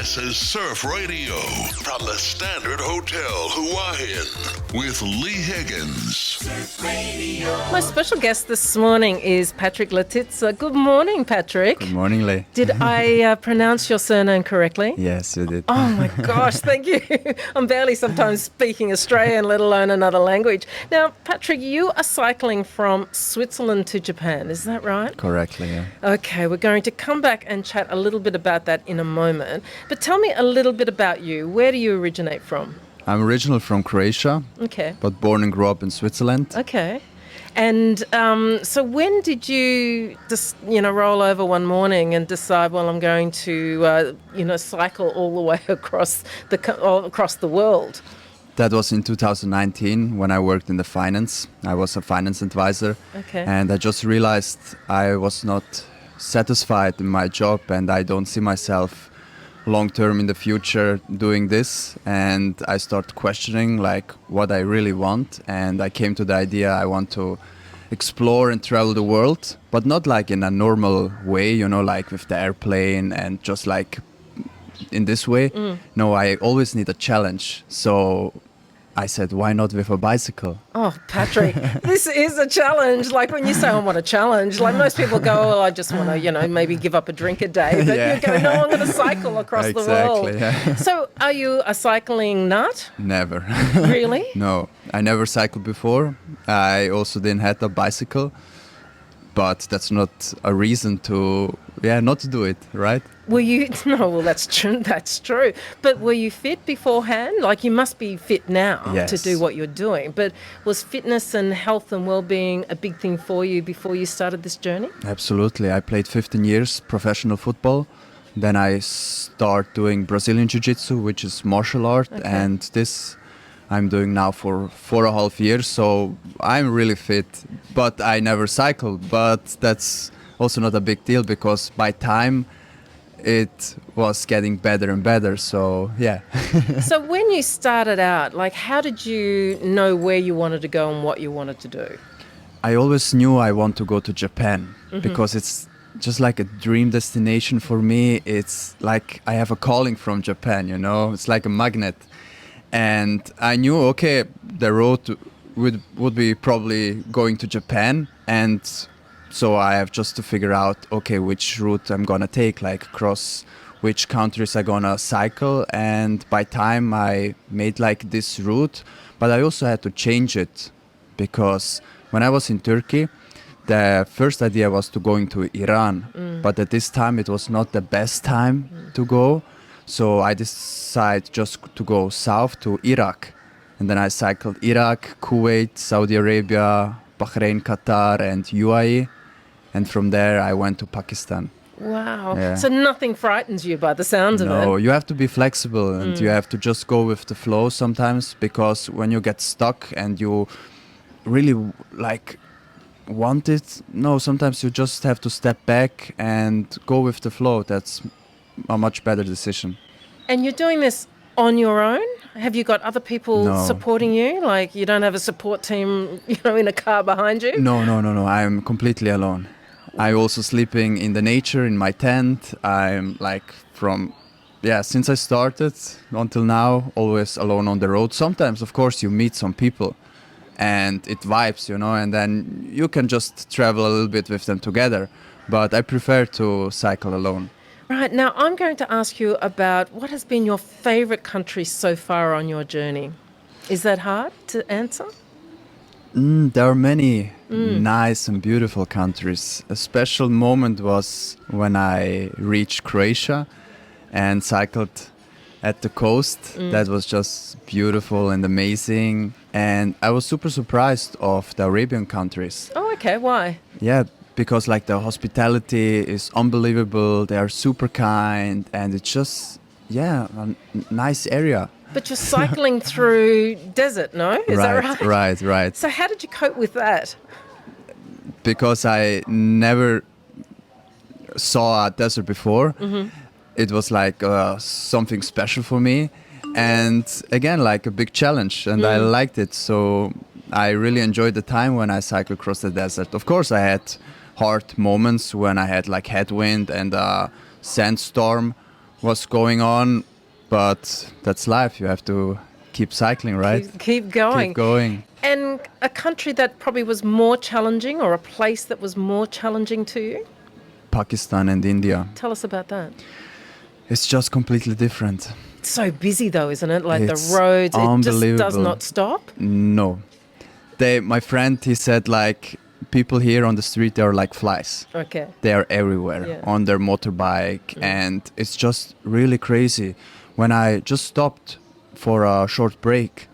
This is Surf Radio from the Standard Hotel, Huahin, with Leigh Higgins. My special guest this morning is Patrick Letica. Good morning, Patrick. Good morning, Leigh. Did I pronounce your surname correctly? Yes, you did. Oh my gosh, thank you. I'm barely sometimes speaking Australian, let alone another language. Now, Patrick, you are cycling from Switzerland to Japan, is that right? Correctly, yeah. Okay, we're going to come back and chat a little bit about that in a moment. But tell me a little bit about you. Where do you originate from? I'm originally from Croatia, Okay. but born and grew up in Switzerland. Okay. And so when did you just, roll over one morning and decide, well, I'm going to, cycle all the way across the world? That was in 2019 when I worked in the finance. I was a finance advisor. Okay. And I just realized I was not satisfied in my job and I don't see myself long term in the future doing this. And I started questioning like what I really want. And I came to the idea I want to explore and travel the world, but not like in a normal way, like with the airplane and just like in this way. No, I always need a challenge. So I said, why not with a bicycle? Oh, Patrick, this is a challenge. Like when you say, I want a challenge, like most people go, well, I just want to, maybe give up a drink a day. But Yeah. you go, no, I'm going to cycle across the world. Exactly, yeah. So are you a cycling nut? Never. Really? No, I never cycled before. I also didn't have a bicycle, but that's not a reason to, not to do it, right? Were you, no, well, that's true. But were you fit beforehand? Like you must be fit now Yes. to do what you're doing. But was fitness and health and well-being a big thing for you before you started this journey? Absolutely. I played 15 years professional football. Then I start doing Brazilian Jiu-Jitsu, which is martial art. Okay. And this I'm doing now for 4.5 years. So I'm really fit, but I never cycled. But that's also not a big deal because by time it was getting better and better. So, yeah. So when you started out, like how did you know where you wanted to go and what you wanted to do? I always knew I want to go to Japan because it's just like a dream destination for me. It's like I have a calling from Japan, It's like a magnet. And I knew, okay, the road would be probably going to Japan. And so I have just to figure out, okay, which route I'm going to take, like across which countries I'm going to cycle. And by time I made like this route, but I also had to change it because when I was in Turkey, the first idea was to go into Iran. But at this time, it was not the best time to go. So I decided just to go south to Iraq. And then I cycled Iraq, Kuwait, Saudi Arabia, Bahrain, Qatar, and UAE. And from there, I went to Pakistan. Wow. Yeah. So nothing frightens you by the sounds of No, it. you have to be flexible and you have to just go with the flow sometimes because when you get stuck and you really want it, no, sometimes you just have to step back and go with the flow. That's a much better decision. And you're doing this on your own? Have you got other people No. supporting you? Like you don't have a support team, in a car behind you? No. I'm completely alone. I'm also sleeping in the nature in my tent. I'm since I started until now, always alone on the road. Sometimes, of course, you meet some people and it vibes, and then you can just travel a little bit with them together. But I prefer to cycle alone. Right, now I'm going to ask you about what has been your favourite country so far on your journey. Is that hard to answer? There are many nice and beautiful countries. A special moment was when I reached Croatia and cycled at the coast. That was just beautiful and amazing. And I was super surprised of the Arabian countries. Oh, okay, why? Yeah, because like the hospitality is unbelievable. They are super kind and it's just, a nice area. But you're cycling through desert, no? Is that right? Right. So how did you cope with that? Because I never saw a desert before. It was like something special for me. And again, like a big challenge. And I liked it. So I really enjoyed the time when I cycled across the desert. Of course, I had hard moments when I had like headwind and a sandstorm was going on, but that's life. You have to keep cycling, right? Keep going. Keep going. And a country that probably was more challenging, or a place that was more challenging to you? Pakistan and India. Tell us about that. It's just completely different. It's so busy though, isn't it? Like It's the roads, it just does unbelievable. not stop. No. My friend, he said, like, people here on the street, they are like flies. Okay. They are everywhere Yeah. on their motorbike, and it's just really crazy. When I just stopped for a short break,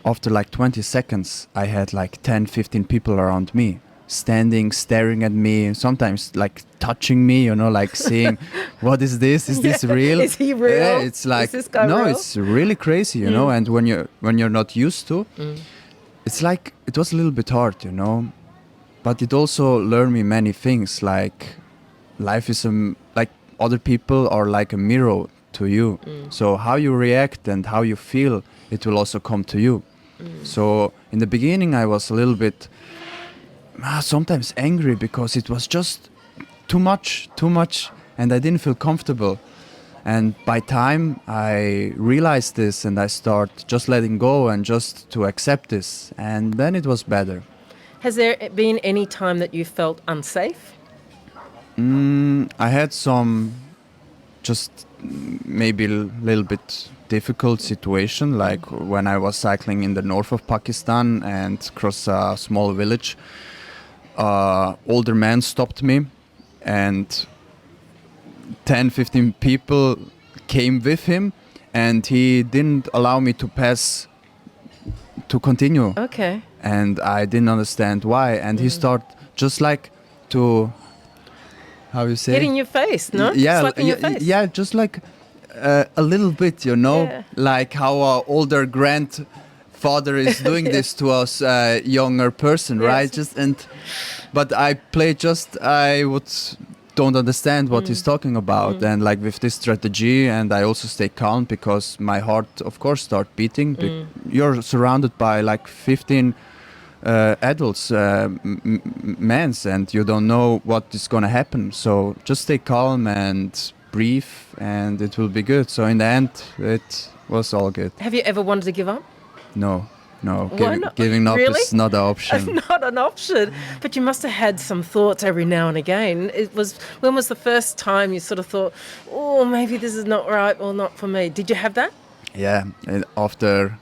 after like 20 seconds, I had like 10, 15 people around me, standing, staring at me, sometimes like touching me, you know, like saying, what is this? Is this real? Is he real? Yeah, it's like, Is this guy no, real? it's really crazy, you know, and when you're not used to, it's like, it was a little bit hard, you know, but it also learned me many things, like life is like other people are like a mirror to you. So how you react and how you feel, it will also come to you. So in the beginning I was a little bit sometimes angry because it was just too much, and I didn't feel comfortable. And by time I realized this, and I start just letting go and just to accept this, and then it was better. Has there been any time that you felt unsafe? I had some just maybe a little bit difficult situation, like when I was cycling in the north of Pakistan and across a small village. Older man stopped me, and 10, 15 people came with him, and he didn't allow me to continue. Okay. And I didn't understand why. And he started just like to, how you say? Hit in your face, no? Yeah, Slap in your face. yeah, just like a little bit, you know, Yeah. like how our older grandfather is doing this to us younger person, Yes. right? But I don't understand what he's talking about, and like with this strategy, and I also stay calm because my heart, of course, start beating. You're surrounded by like 15 adults, mans, and you don't know what is gonna happen. So just stay calm and breathe, and it will be good. So in the end, it was all good. Have you ever wanted to give up? No. Why not? Giving up Really? is not an option. Not an option. But you must have had some thoughts every now and again. When was the first time you sort of thought, oh, maybe this is not right or not for me? Did you have that? Yeah, and after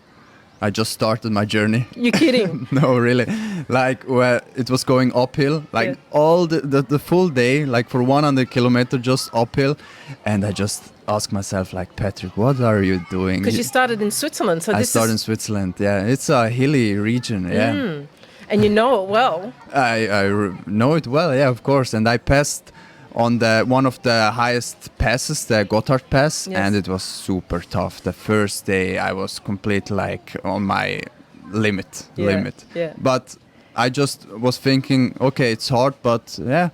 I just started my journey. You're kidding. No, really. Like where it was going uphill, like Yeah. all the full day, like for 100 kilometers just uphill, and I just asked myself, like, Patrick, what are you doing? Because you started in Switzerland. So I this started in is, Switzerland. Yeah, it's a hilly region. Yeah, and you know it well. I know it well. Yeah, of course. And I passed on one of the highest passes, the Gotthard Pass, Yes. and it was super tough. The first day I was completely like on my limit. Yeah. But I just was thinking, okay, it's hard, but yeah,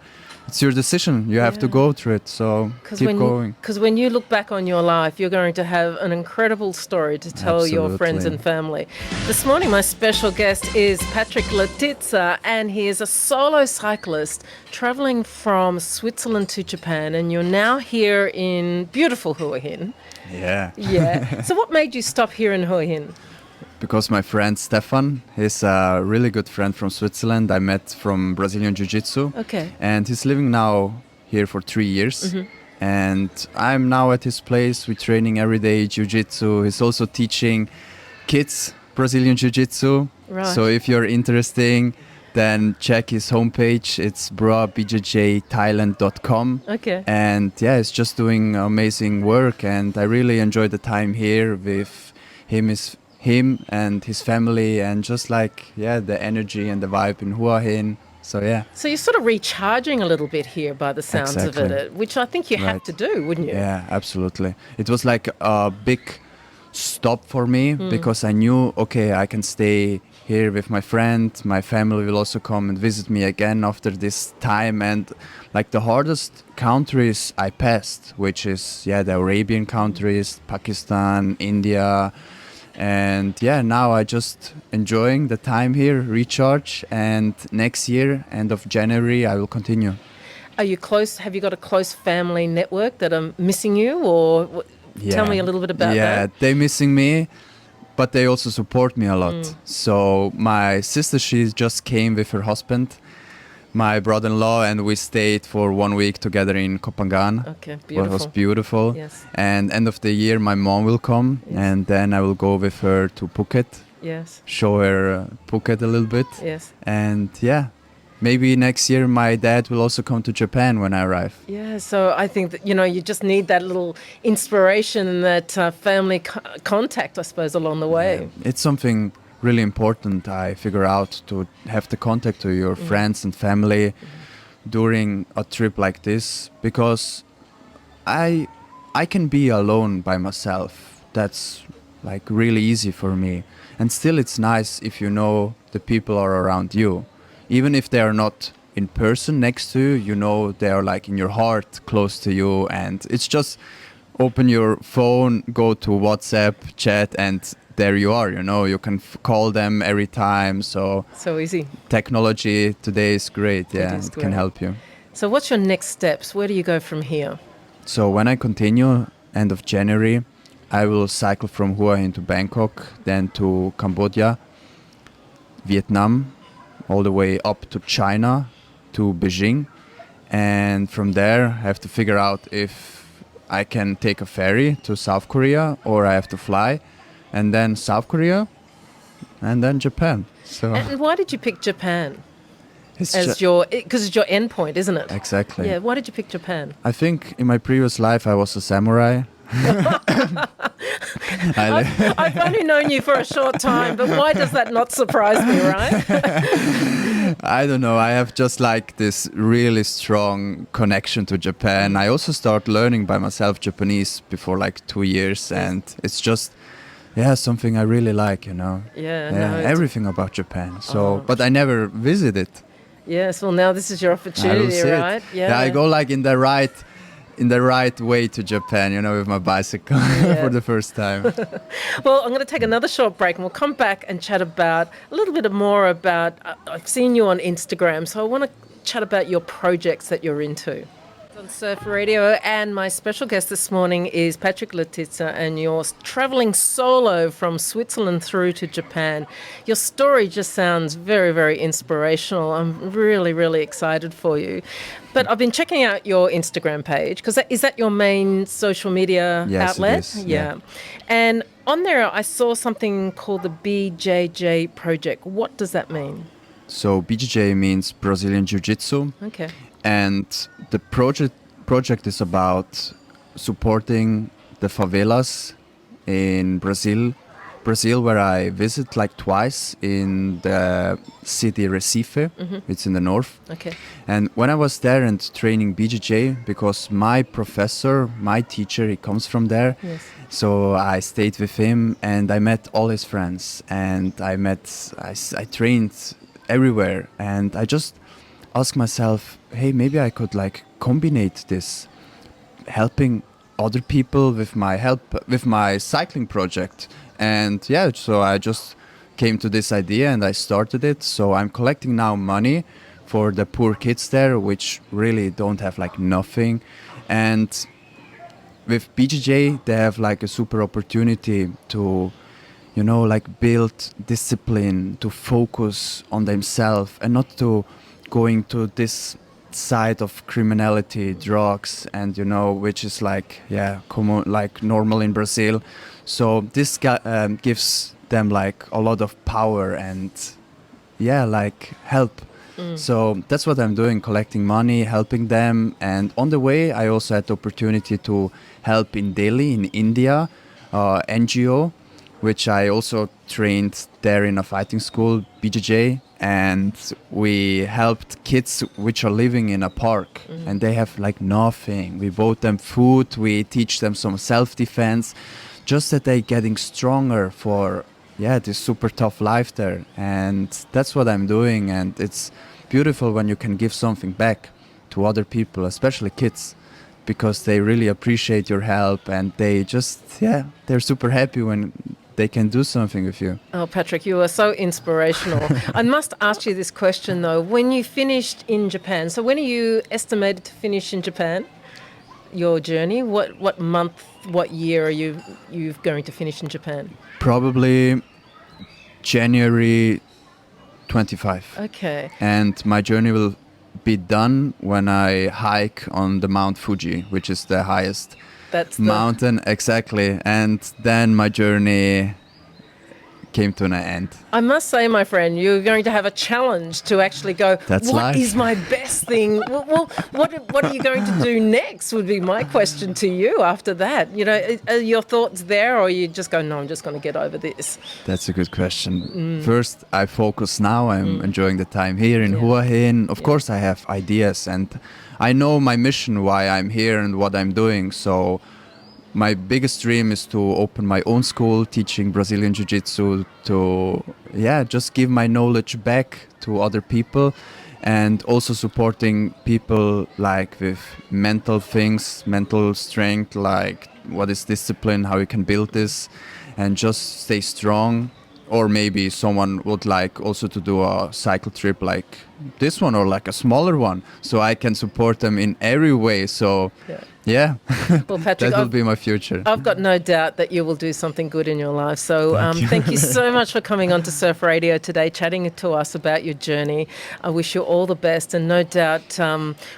it's your decision. You have to Yeah. go through it. So keep going. Because when you look back on your life, you're going to have an incredible story to tell your friends Absolutely. and family. This morning, my special guest is Patrick Letica, and he is a solo cyclist traveling from Switzerland to Japan. And you're now here in beautiful Huahin. Yeah. Yeah. So what made you stop here in Huahin? Because my friend Stefan, he's a really good friend from Switzerland. I met from Brazilian Jiu-Jitsu. Okay. And he's living now here for 3 years. And I'm now at his place. We're training every day Jiu-Jitsu. He's also teaching kids Brazilian Jiu-Jitsu. Right. So if you're interested, then check his homepage. It's brabjjthailand.com. Okay. And yeah, he's just doing amazing work. And I really enjoy the time here with him and his family, and just like, yeah, the energy and the vibe in Huahin. So yeah. So you're sort of recharging a little bit here by the sounds of Exactly. it, which I think you have Right. to do, wouldn't you? Yeah, absolutely. It was like a big stop for me because I knew, okay, I can stay here with my friend. My family will also come and visit me again after this time. And like the hardest countries I passed, which is, yeah, the Arabian countries, Pakistan, India. And yeah, now I just enjoying the time here, recharge. And next year, end of January, I will continue. Are you close? Have you got a close family network that are missing you, or tell me a little bit about that? Yeah, they're missing me, but they also support me a lot. So my sister, she just came with her husband, my brother-in-law, and we stayed for 1 week together in Kopangan. Okay, beautiful. It was beautiful. Yes. And end of the year, my mom will come, Yes. and then I will go with her to Phuket, Yes. show her Phuket a little bit. Yes. And yeah, maybe next year my dad will also come to Japan when I arrive. Yeah, so I think that, you just need that little inspiration and that family contact, I suppose, along the way. Yeah. It's something really important, I figure out, to have the contact to your friends and family during a trip like this, because I can be alone by myself. That's like really easy for me. And still it's nice if you know the people are around you. Even if they are not in person next to you, they are like in your heart, close to you. And it's just open your phone, go to WhatsApp, chat, and there you are, you can call them every time. So easy. Technology today is great. Yeah, it can help you. So what's your next steps? Where do you go from here? So when I continue, end of January, I will cycle from Huahin to Bangkok, then to Cambodia, Vietnam, all the way up to China, to Beijing. And from there, I have to figure out if I can take a ferry to South Korea or I have to fly. And then South Korea, and then Japan. So And why did you pick Japan it's as because it's your end point, isn't it? Exactly. Yeah, why did you pick Japan? I think in my previous life I was a samurai. I've only known you for a short time, but why does that not surprise me, right? I don't know. I have just like this really strong connection to Japan. I also started learning by myself Japanese before like 2 years, and it's just something I really like, everything about Japan. So, but I never visited. Yes, well, now this is your opportunity, right? Yeah, I go like in the right way to Japan, with my bicycle for the first time. Well, I'm going to take another short break and we'll come back and chat about a little bit more about, I've seen you on Instagram, so I want to chat about your projects that you're into. On Surf Radio, and my special guest this morning is Patrick Letica, and you're travelling solo from Switzerland through to Japan. Your story just sounds very, very inspirational. I'm really, really excited for you. But I've been checking out your Instagram page, because is that your main social media outlet? Yes, it is. Yeah. And on there, I saw something called the BJJ project. What does that mean? So BJJ means Brazilian Jiu-Jitsu. Okay. And the project is about supporting the favelas in Brazil, where I visit like twice, in the city Recife. It's in the north. Okay. And when I was there and training BJJ, because my professor, my teacher, he comes from there. Yes. So I stayed with him and I met all his friends, and I trained everywhere, and I just ask myself, hey, maybe I could like combine this, helping other people with my cycling project. And so I just came to this idea and I started it. So I'm collecting now money for the poor kids there, which really don't have like nothing. And with BJJ, they have like a super opportunity to like build discipline, to focus on themselves and not to going to this side of criminality, drugs, and which is like common, like normal in Brazil. So this gives them like a lot of power and like help. So that's what I'm doing, collecting money, helping them. And on the way I also had the opportunity to help in Delhi, in India, NGO, which I also trained there in a fighting school, BJJ. And we helped kids which are living in a park and they have like nothing. We bought them food, we teach them some self-defense, just that they're getting stronger for this super tough life there. And that's what I'm doing, and it's beautiful when you can give something back to other people, especially kids, because they really appreciate your help, and they just they're super happy when they can do something with you. Oh, Patrick, you are so inspirational. I must ask you this question, though. When you finished in Japan, so when are you estimated to finish in Japan, your journey? What month, what year are you going to finish in Japan? Probably January 25. Okay. And my journey will be done when I hike on the Mount Fuji, which is the highest mountain. Exactly. And then my journey came to an end. I must say, my friend, you're going to have a challenge to actually go, That's what life. is my best thing? Well, what are you going to do next would be my question to you after that. You know, are your thoughts there, or you just go, no, I'm just going to get over this? That's a good question. First, I focus now. I'm enjoying the time here in Huahin. Of course, I have ideas, and I know my mission, why I'm here and what I'm doing. So my biggest dream is to open my own school teaching Brazilian Jiu-Jitsu, to just give my knowledge back to other people, and also supporting people like with mental things, mental strength, like what is discipline, how you can build this and just stay strong. Or maybe someone would like also to do a cycle trip like this one, or like a smaller one, so I can support them in every way. So yeah, well, Patrick, that will be my future. I've got no doubt that you will do something good in your life. So thank you so much for coming on to Surf Radio today, chatting to us about your journey. I wish you all the best, and no doubt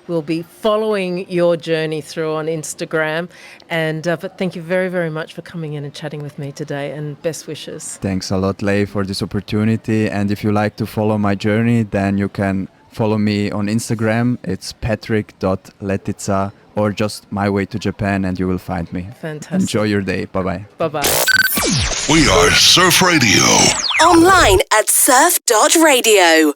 we'll be following your journey through on Instagram. And but thank you very, very much for coming in and chatting with me today, and best wishes. Thanks a lot, Leigh, for this opportunity. And if you like to follow my journey, then you can follow me on Instagram. It's patrick.letica, or just My Way to Japan, and you will find me. Fantastic. Enjoy your day. Bye-bye. Bye-bye. We are Surf Radio. Online at surf.radio.